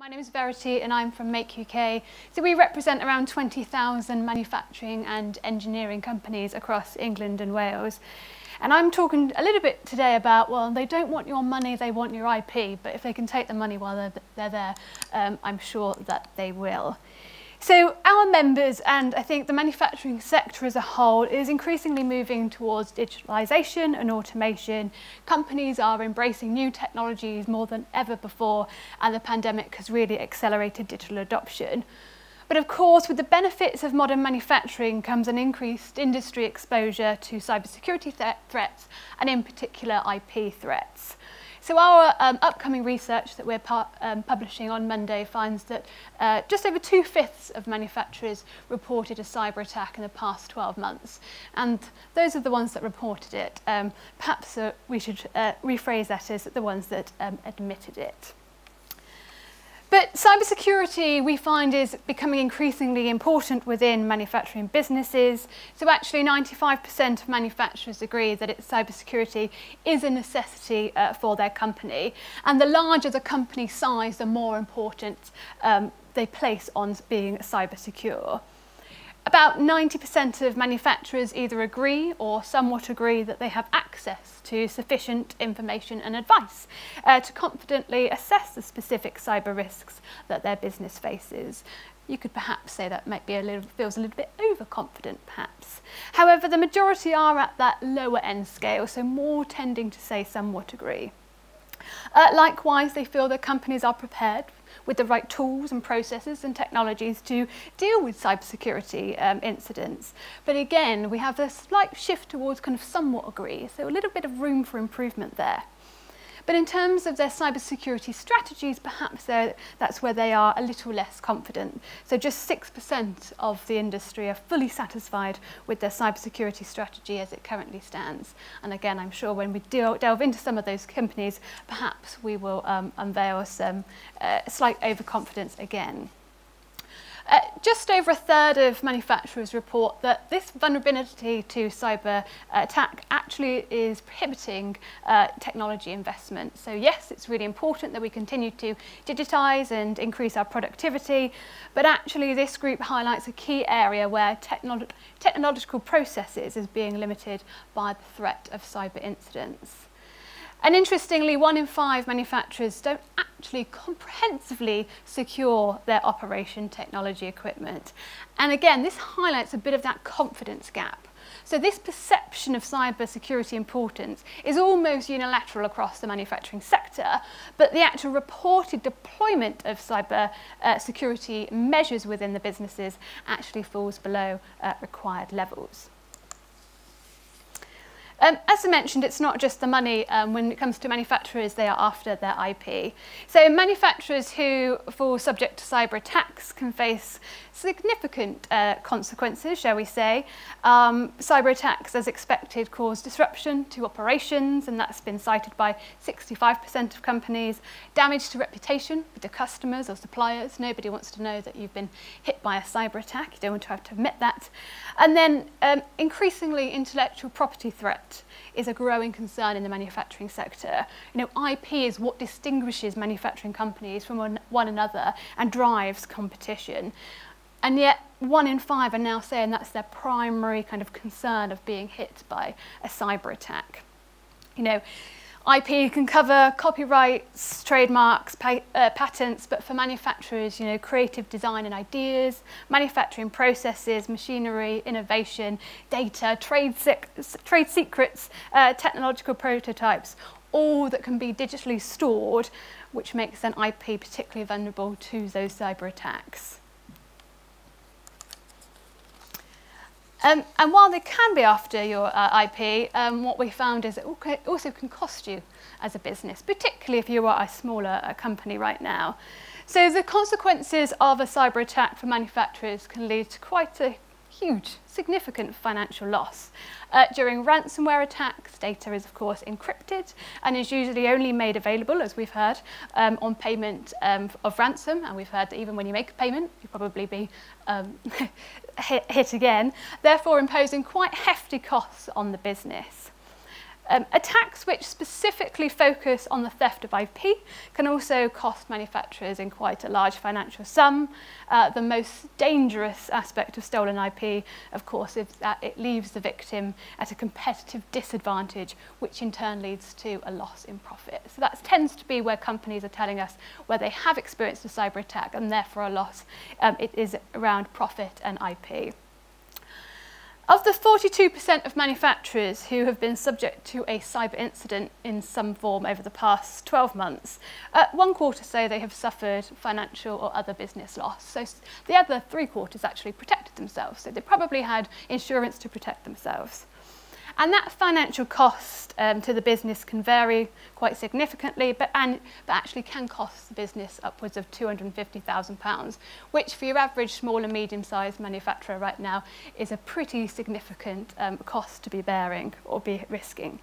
My name is Verity and I'm from Make UK. So we represent around 20,000 manufacturing and engineering companies across England and Wales. And I'm talking a little bit today about, well, they don't want your money, they want your IP, but if they can take the money while they're there, I'm sure that they will. So our members, and I think the manufacturing sector as a whole, is increasingly moving towards digitalisation and automation. Companies are embracing new technologies more than ever before, and the pandemic has really accelerated digital adoption. But of course, with the benefits of modern manufacturing comes an increased industry exposure to cybersecurity threats, and in particular IP threats. So our upcoming research that we're publishing on Monday finds that just over 2/5 of manufacturers reported a cyber attack in the past 12 months. And those are the ones that reported it. Perhaps we should rephrase that as the ones that admitted it. But cybersecurity, we find, is becoming increasingly important within manufacturing businesses. So actually 95% of manufacturers agree that cybersecurity is a necessity for their company. And the larger the company size, the more important they place on being cyber secure. About 90% of manufacturers either agree or somewhat agree that they have access to sufficient information and advice to confidently assess the specific cyber risks that their business faces. You could perhaps say that might be feels a little bit overconfident, perhaps. However, the majority are at that lower end scale, so more tending to say somewhat agree. Likewise, they feel that companies are prepared with the right tools and processes and technologies to deal with cybersecurity incidents. But again, we have a slight shift towards kind of somewhat agree, so a little bit of room for improvement there. But in terms of their cybersecurity strategies, perhaps that's where they are a little less confident. So just 6% of the industry are fully satisfied with their cybersecurity strategy as it currently stands. And again, I'm sure when we delve into some of those companies, perhaps we will unveil some slight overconfidence again. Just over 1/3 of manufacturers report that this vulnerability to cyber attack actually is prohibiting technology investment. So yes, it's really important that we continue to digitise and increase our productivity, but actually this group highlights a key area where technological processes is being limited by the threat of cyber incidents. And interestingly, 1 in 5 manufacturers don't actually comprehensively secure their operation technology equipment. And again, this highlights a bit of that confidence gap. So this perception of cyber security importance is almost unilateral across the manufacturing sector, but the actual reported deployment of cyber security measures within the businesses actually falls below required levels. As I mentioned, it's not just the money. When it comes to manufacturers, they are after their IP. So manufacturers who fall subject to cyber attacks can face significant consequences, shall we say. Cyber attacks, as expected, cause disruption to operations, and that's been cited by 65% of companies. Damage to reputation with the customers or suppliers. Nobody wants to know that you've been hit by a cyber attack. You don't want to have to admit that. And then increasingly, intellectual property threat is a growing concern in the manufacturing sector. You know, IP is what distinguishes manufacturing companies from one another and drives competition. And yet 1 in 5 are now saying that's their primary kind of concern of being hit by a cyber attack. You know, IP can cover copyrights, trademarks, patents, but for manufacturers, you know, creative design and ideas, manufacturing processes, machinery, innovation, data, trade secrets, technological prototypes, all that can be digitally stored, which makes then IP particularly vulnerable to those cyber attacks. And while they can be after your IP, what we found is it also can cost you as a business, particularly if you are a smaller company right now. So the consequences of a cyber attack for manufacturers can lead to quite a huge, significant financial loss. During ransomware attacks, data is of course encrypted and is usually only made available, as we've heard, on payment of ransom. And we've heard that even when you make a payment, you'll probably be hit again, therefore imposing quite hefty costs on the business. Attacks which specifically focus on the theft of IP can also cost manufacturers in quite a large financial sum. The most dangerous aspect of stolen IP, of course, is that it leaves the victim at a competitive disadvantage, which in turn leads to a loss in profit. So that tends to be where companies are telling us where they have experienced a cyber attack and therefore a loss. It is around profit and IP. Of the 42% of manufacturers who have been subject to a cyber incident in some form over the past 12 months, 1/4 say they have suffered financial or other business loss. So the other 3/4 actually protected themselves. So they probably had insurance to protect themselves. And that financial cost to the business can vary quite significantly, but actually can cost the business upwards of £250,000, which for your average small and medium-sized manufacturer right now is a pretty significant cost to be bearing or be risking.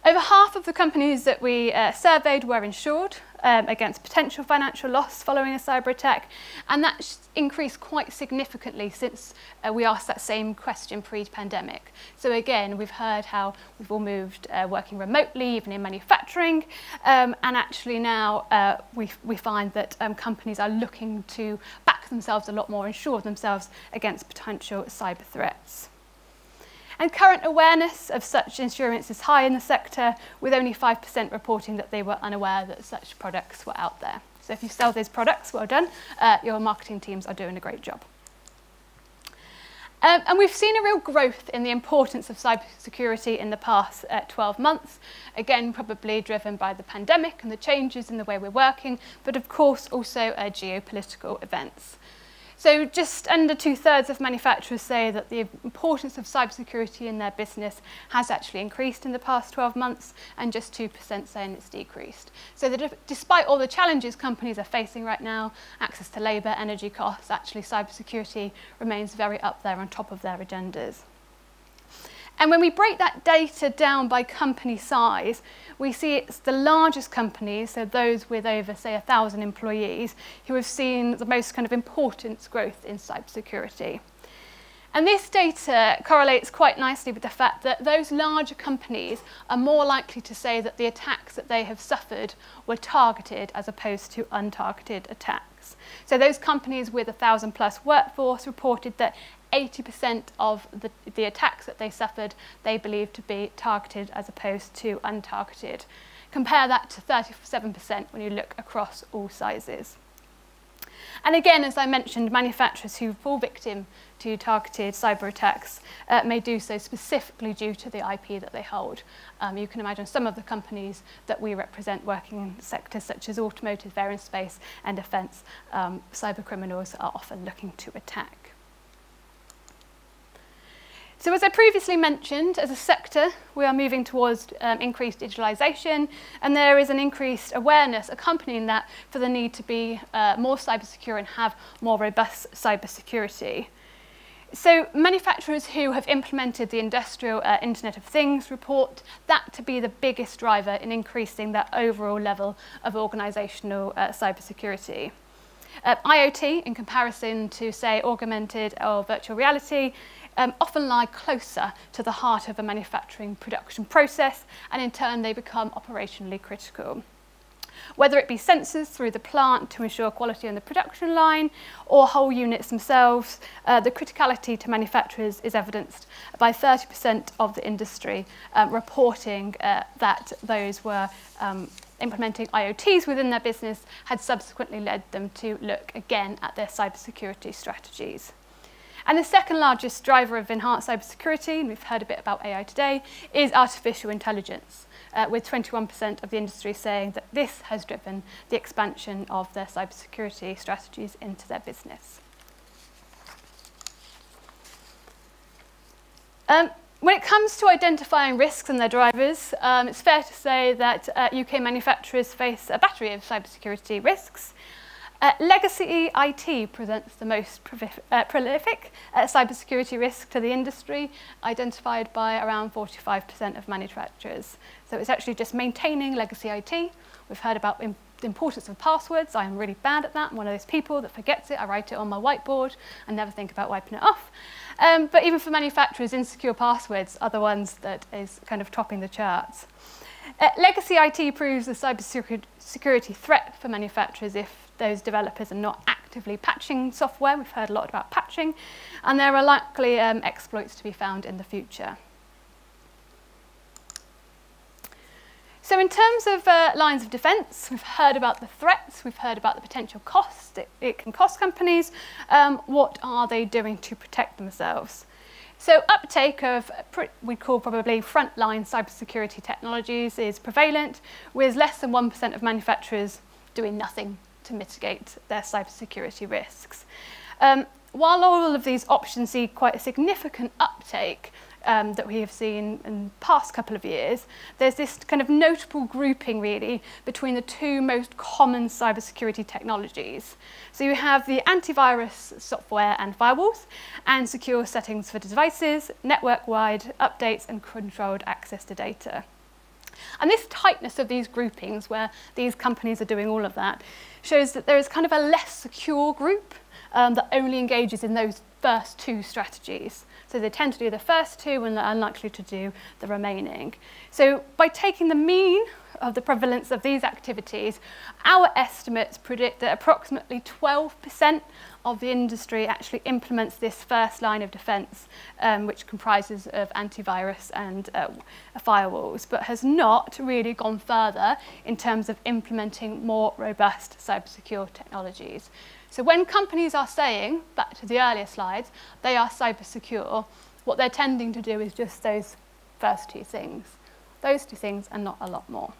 Over half of the companies that we surveyed were insured against potential financial loss following a cyber attack, and that's increased quite significantly since we asked that same question pre-pandemic. So again, we've heard how we've all moved working remotely, even in manufacturing, and actually now we find that companies are looking to back themselves a lot more, insure themselves against potential cyber threats. And current awareness of such insurance is high in the sector, with only 5% reporting that they were unaware that such products were out there. So if you sell those products, well done. Your marketing teams are doing a great job. And we've seen a real growth in the importance of cybersecurity in the past 12 months, again, probably driven by the pandemic and the changes in the way we're working, but of course also geopolitical events. So just under 2/3 of manufacturers say that the importance of cybersecurity in their business has actually increased in the past 12 months, and just 2% saying it's decreased. So that despite all the challenges companies are facing right now, access to labour, energy costs, actually cybersecurity remains very up there on top of their agendas. And when we break that data down by company size, we see it's the largest companies, so those with over, say, 1,000 employees, who have seen the most kind of important growth in cybersecurity. And this data correlates quite nicely with the fact that those larger companies are more likely to say that the attacks that they have suffered were targeted as opposed to untargeted attacks. So those companies with 1,000+ workforce reported that 80% of the attacks that they suffered, they believed to be targeted as opposed to untargeted. Compare that to 37% when you look across all sizes. And again, as I mentioned, manufacturers who fall victim to targeted cyber attacks may do so specifically due to the IP that they hold. You can imagine some of the companies that we represent working in sectors such as automotive, aerospace and defence, cyber criminals are often looking to attack. So as I previously mentioned, as a sector, we are moving towards increased digitalisation, and there is an increased awareness accompanying that for the need to be more cyber secure and have more robust cyber security. So manufacturers who have implemented the industrial Internet of Things report that to be the biggest driver in increasing that overall level of organisational cyber security. IoT, in comparison to, say, augmented or virtual reality, often lie closer to the heart of a manufacturing production process, and in turn they become operationally critical. Whether it be sensors through the plant to ensure quality on the production line, or whole units themselves, the criticality to manufacturers is evidenced by 30% of the industry reporting that those were implementing IoTs within their business had subsequently led them to look again at their cybersecurity strategies. And the second largest driver of enhanced cybersecurity, and we've heard a bit about AI today, is artificial intelligence, with 21% of the industry saying that this has driven the expansion of their cybersecurity strategies into their business. When it comes to identifying risks and their drivers, it's fair to say that UK manufacturers face a battery of cybersecurity risks. Legacy IT presents the most prolific cybersecurity risk to the industry, identified by around 45% of manufacturers. So it's actually just maintaining legacy IT. We've heard about the importance of passwords. I am really bad at that. I'm one of those people that forgets it. I write it on my whiteboard and never think about wiping it off. But even for manufacturers, insecure passwords are the ones that is kind of topping the charts. Legacy IT proves a cybersecurity threat for manufacturers if those developers are not actively patching software. We've heard a lot about patching, and there are likely exploits to be found in the future. So in terms of lines of defence, we've heard about the threats, we've heard about the potential costs it can cost companies. What are they doing to protect themselves? So uptake of we'd call probably frontline cybersecurity technologies is prevalent, with less than 1% of manufacturers doing nothing to mitigate their cybersecurity risks. While all of these options see quite a significant uptake that we have seen in the past couple of years, there's this kind of notable grouping really between the two most common cybersecurity technologies. So you have the antivirus software and firewalls, and secure settings for devices, network-wide updates, and controlled access to data. And this tightness of these groupings, where these companies are doing all of that, shows that there is kind of a less secure group that only engages in those first two strategies. So they tend to do the first two and they're unlikely to do the remaining. So by taking the mean of the prevalence of these activities, our estimates predict that approximately 12% of the industry actually implements this first line of defence, which comprises of antivirus and firewalls, but has not really gone further in terms of implementing more robust cybersecure technologies. So when companies are saying, back to the earlier slides, they are cyber secure, what they're tending to do is just those first two things. Those two things and not a lot more.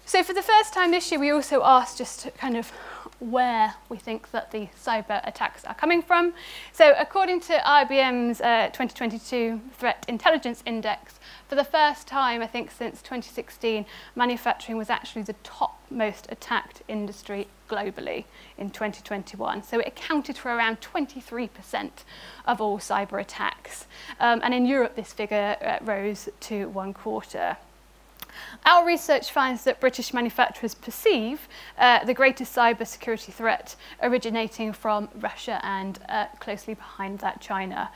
So for the first time this year, we also asked just kind of where we think that the cyber attacks are coming from. So according to IBM's 2022 Threat Intelligence Index, for the first time, I think since 2016, manufacturing was actually the top most attacked industry globally in 2021. So it accounted for around 23% of all cyber attacks. And in Europe, this figure rose to 1/4. Our research finds that British manufacturers perceive the greatest cybersecurity threat originating from Russia and closely behind that China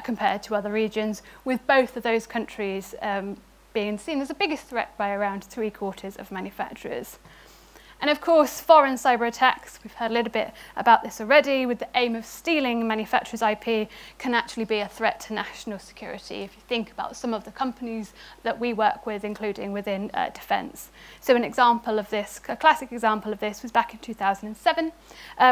compared to other regions, with both of those countries being seen as the biggest threat by around 3/4 of manufacturers. And of course, foreign cyber attacks, we've heard a little bit about this already, with the aim of stealing manufacturers' IP, can actually be a threat to national security if you think about some of the companies that we work with, including within defence. So an example of this, a classic example of this, was back in 2007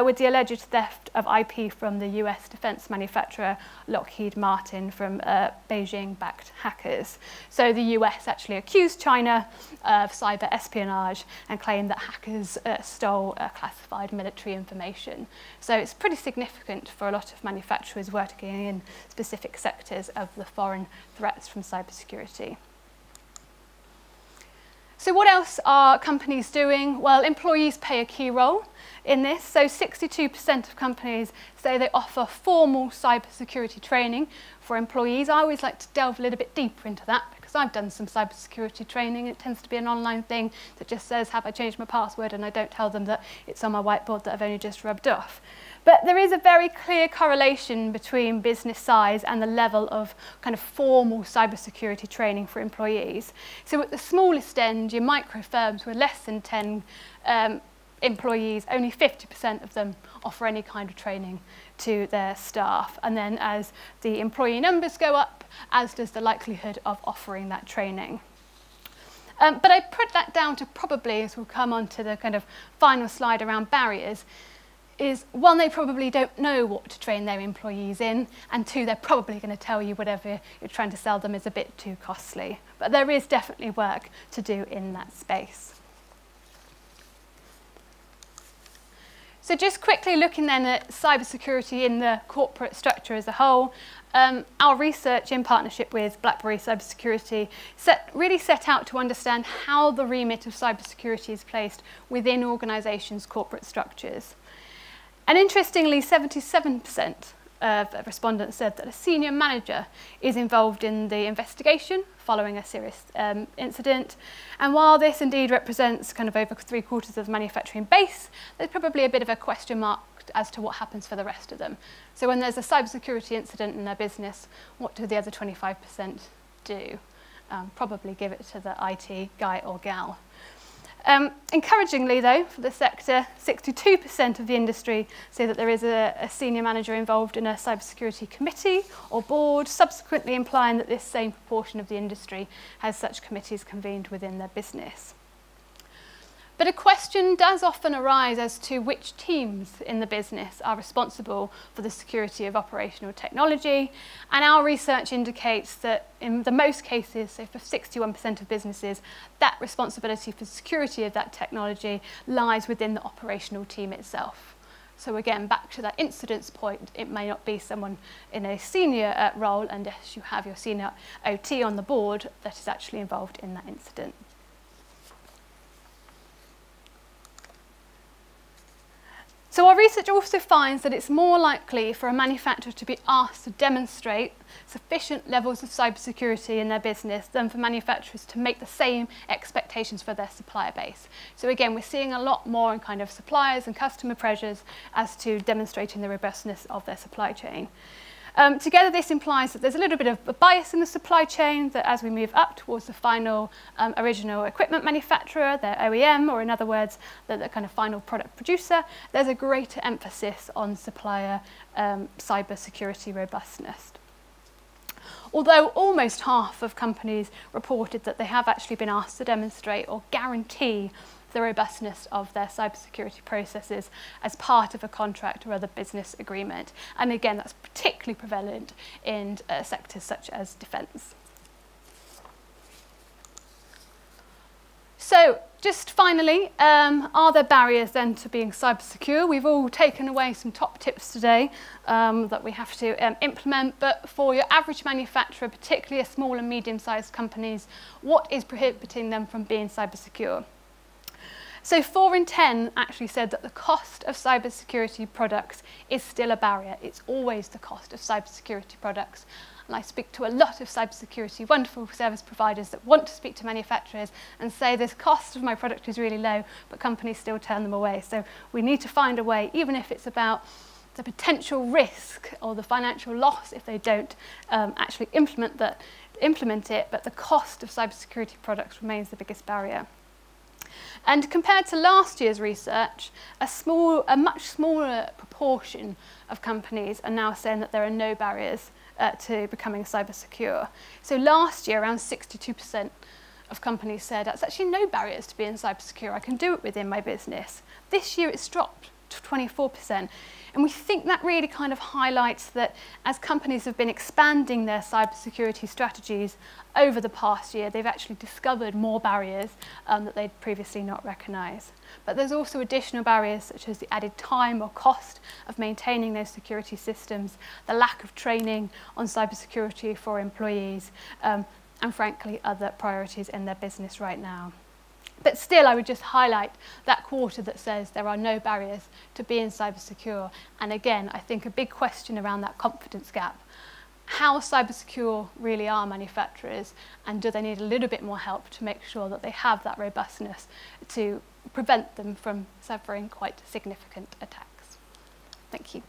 with the alleged theft of IP from the US defence manufacturer Lockheed Martin from Beijing-backed hackers. So the US actually accused China of cyber espionage and claimed that hackers stole classified military information. So it's pretty significant for a lot of manufacturers working in specific sectors of the foreign threats from cybersecurity. So what else are companies doing? Well, employees play a key role in this. So 62% of companies say they offer formal cybersecurity training for employees. I always like to delve a little bit deeper into that because I've done some cybersecurity training. It tends to be an online thing that just says, have I changed my password? And I don't tell them that it's on my whiteboard that I've only just rubbed off. But there is a very clear correlation between business size and the level of kind of formal cybersecurity training for employees. So at the smallest end, your micro firms with less than 10 employees, only 50% of them offer any kind of training to their staff. And then as the employee numbers go up, as does the likelihood of offering that training. But I put that down to probably, as we'll come on to the kind of final slide around barriers, is one, they probably don't know what to train their employees in, and two, they're probably going to tell you whatever you're trying to sell them is a bit too costly. But there is definitely work to do in that space. So just quickly looking then at cybersecurity in the corporate structure as a whole, our research in partnership with BlackBerry Cybersecurity really set out to understand how the remit of cybersecurity is placed within organisations' corporate structures. And interestingly, 77% respondents said that a senior manager is involved in the investigation following a serious incident. And while this indeed represents kind of over 3/4 of the manufacturing base, there's probably a bit of a question mark as to what happens for the rest of them. So when there's a cybersecurity incident in their business, what do the other 25% do? Probably give it to the IT guy or gal. Encouragingly, though, for the sector, 62% of the industry say that there is a senior manager involved in a cybersecurity committee or board, subsequently implying that this same proportion of the industry has such committees convened within their business. But a question does often arise as to which teams in the business are responsible for the security of operational technology. And our research indicates that in the most cases, so for 61% of businesses, that responsibility for security of that technology lies within the operational team itself. So again, back to that incidence point, it may not be someone in a senior role unless you have your senior OT on the board that is actually involved in that incident. So our research also finds that it's more likely for a manufacturer to be asked to demonstrate sufficient levels of cybersecurity in their business than for manufacturers to make the same expectations for their supplier base. So again, we're seeing a lot more in kind of suppliers and customer pressures as to demonstrating the robustness of their supply chain. Together, this implies that there's a little bit of a bias in the supply chain, that as we move up towards the final original equipment manufacturer, their OEM, or in other words, the kind of final product producer, there's a greater emphasis on supplier cyber security robustness. Although almost half of companies reported that they have actually been asked to demonstrate or guarantee the robustness of their cybersecurity processes as part of a contract or other business agreement. And again, that's particularly prevalent in sectors such as defence. So just finally, are there barriers then to being cyber secure? We've all taken away some top tips today that we have to implement, but for your average manufacturer, particularly a small and medium-sized companies, what is prohibiting them from being cyber secure? So 4 in 10 actually said that the cost of cybersecurity products is still a barrier. It's always the cost of cybersecurity products. And I speak to a lot of cybersecurity, wonderful service providers that want to speak to manufacturers and say the cost of my product is really low, but companies still turn them away. So we need to find a way, even if it's about the potential risk or the financial loss if they don't actually implement it, but the cost of cybersecurity products remains the biggest barrier. And compared to last year's research, a much smaller proportion of companies are now saying that there are no barriers to becoming cyber secure. So last year, around 62% of companies said that's actually no barriers to being cyber secure. I can do it within my business. This year, it's dropped to 24%. And we think that really kind of highlights that as companies have been expanding their cybersecurity strategies over the past year, they've actually discovered more barriers that they'd previously not recognised. But there's also additional barriers such as the added time or cost of maintaining those security systems, the lack of training on cybersecurity for employees, and frankly, other priorities in their business right now. But still, I would just highlight that quarter that says there are no barriers to being cyber secure. And again, I think a big question around that confidence gap. How cyber secure really are manufacturers, and do they need a little bit more help to make sure that they have that robustness to prevent them from suffering quite significant attacks? Thank you.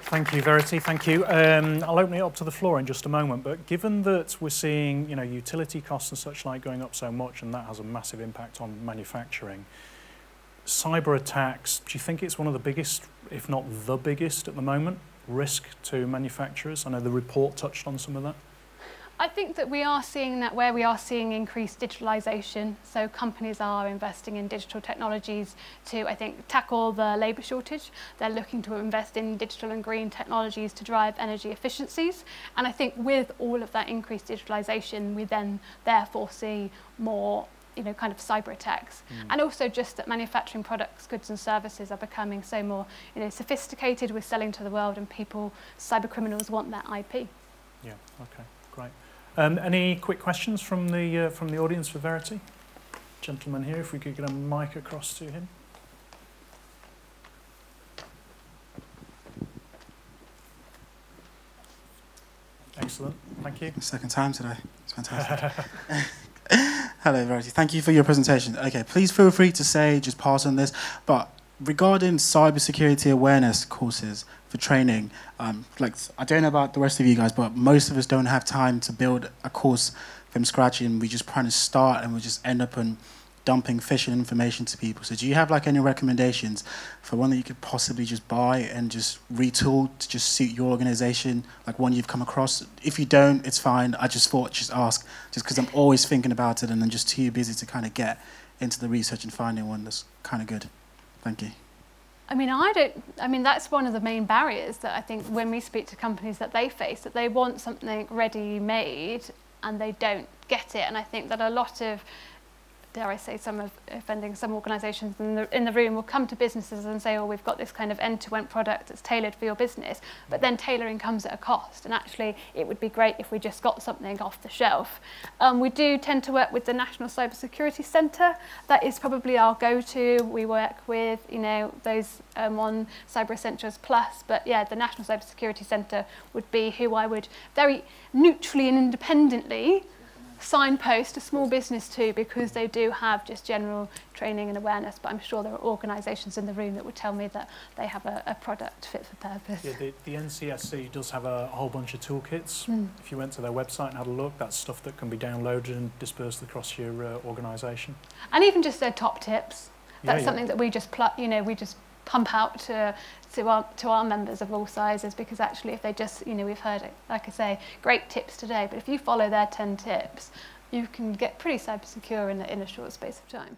Thank you, Verity. Thank you. I'll open it up to the floor in just a moment, but given that we're seeing, utility costs and such like going up so much, and that has a massive impact on manufacturing, cyber attacks, do you think it's one of the biggest, if not the biggest at the moment, risk to manufacturers? I know the report touched on some of that. I think that we are seeing that where we are seeing increased digitalisation. So companies are investing in digital technologies to, I think, tackle the labour shortage. They're looking to invest in digital and green technologies to drive energy efficiencies. And I think with all of that increased digitalisation, we then therefore see more kind of cyber attacks. And also just that manufacturing products, goods and services are becoming so more sophisticated with selling to the world, and cyber criminals want that IP. Yeah, okay, great. Any quick questions from the audience for Verity? Gentleman here, if we could get a mic across to him. Excellent, thank you. Second time today. It's fantastic. Hello, Verity. Thank you for your presentation. Okay, please feel free to say, just pass on this, but regarding cybersecurity awareness courses for training, like, I don't know about the rest of you guys, but most of us don't have time to build a course from scratch, and we just kind of start and we just end up on dumping phishing information to people. So do you have like any recommendations for one that you could possibly just buy and just retool to just suit your organization, like one you've come across? If you don't, it's fine. I just thought just ask, just because I'm always thinking about it and I'm just too busy to kind of get into the research and finding one that's kind of good. Thank you. I mean, that's one of the main barriers that I think when we speak to companies that they face, that they want something ready-made and they don't get it. And I think that a lot of, dare I say, offending some organisations in the room will come to businesses and say, oh, we've got this kind of end-to-end product that's tailored for your business, but then tailoring comes at a cost, and actually it would be great if we just got something off the shelf. We do tend to work with the National Cybersecurity Centre. That is probably our go-to. We work with, you know, those on Cyber Essentials Plus, but yeah, the National Cybersecurity Centre would be who I would very neutrally and independently signpost a small business to, because they do have just general training and awareness, but I'm sure there are organisations in the room that would tell me that they have a product fit for purpose. Yeah, the NCSC does have a whole bunch of toolkits. If you went to their website and had a look, that's stuff that can be downloaded and dispersed across your organisation. And even just their top tips. That's something that we just pump out to our members of all sizes, because actually if they just, you know, we've heard it, like I say, great tips today, but if you follow their 10 tips, you can get pretty cyber secure in a short space of time.